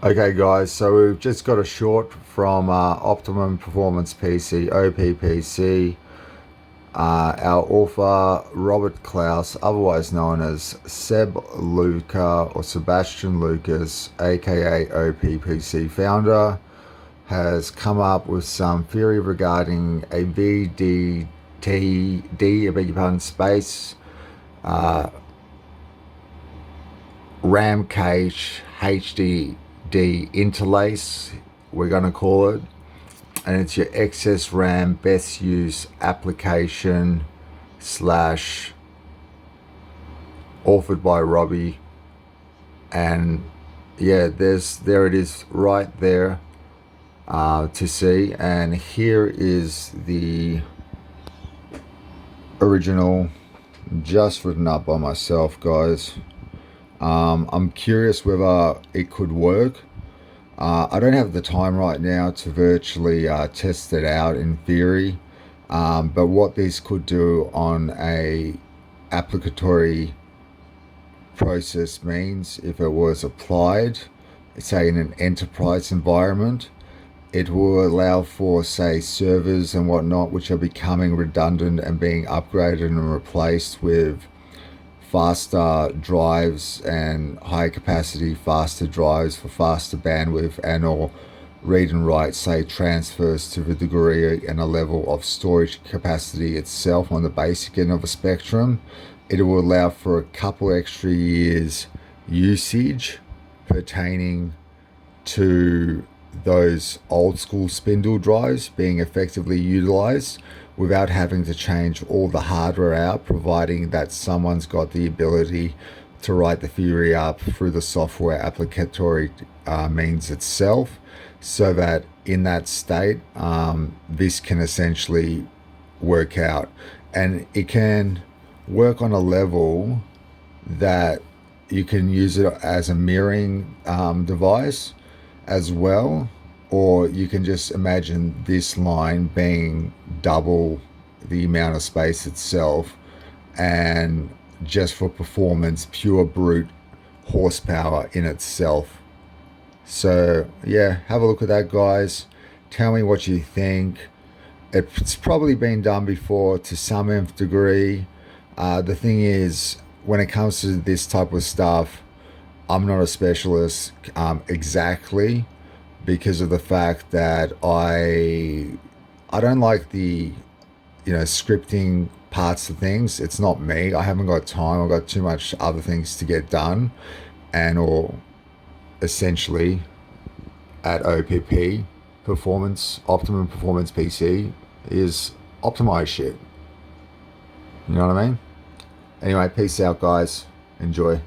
Okay guys, so we've just got a short from Optimum Performance PC, OPPC. Our author, Robert Klaus, otherwise known as SebLuka or Sebastian Lukas, aka OPPC founder, has come up with some theory regarding a VDTD, I beg your pardon, space, RAM Cache Hdd Interlace, we're going to call it, and it's your excess RAM best use application slash authored by Robbie. And yeah, there it is right there to see. And here is the original, just written up by myself, guys. I'm curious whether it could work. I don't have the time right now to virtually test it out in theory, but what this could do on a applicatory process means, if it was applied, say in an enterprise environment, it will allow for, say, servers and whatnot which are becoming redundant and being upgraded and replaced with faster drives and high capacity faster drives for faster bandwidth, and or read and write, say, transfers to the degree and a level of storage capacity itself on the basic end of a spectrum. It will allow for a couple extra years usage pertaining to those old school spindle drives being effectively utilized without having to change all the hardware out, providing that someone's got the ability to write the theory up through the software applicatory means itself, so that in that state this can essentially work out. And it can work on a level that you can use it as a mirroring device as well, or you can just imagine this line being double the amount of space itself, and just for performance, pure brute horsepower in itself. So yeah, have a look at that, guys. Tell me what you think. It's probably been done before to some nth degree. The thing is, when it comes to this type of stuff, I'm not a specialist exactly, because of the fact that I don't like the scripting parts of things. It's not me. I haven't got time. I've got too much other things to get done, and or essentially at OPP Performance, Optimum Performance PC is optimized shit. You know what I mean? Anyway, peace out, guys. Enjoy.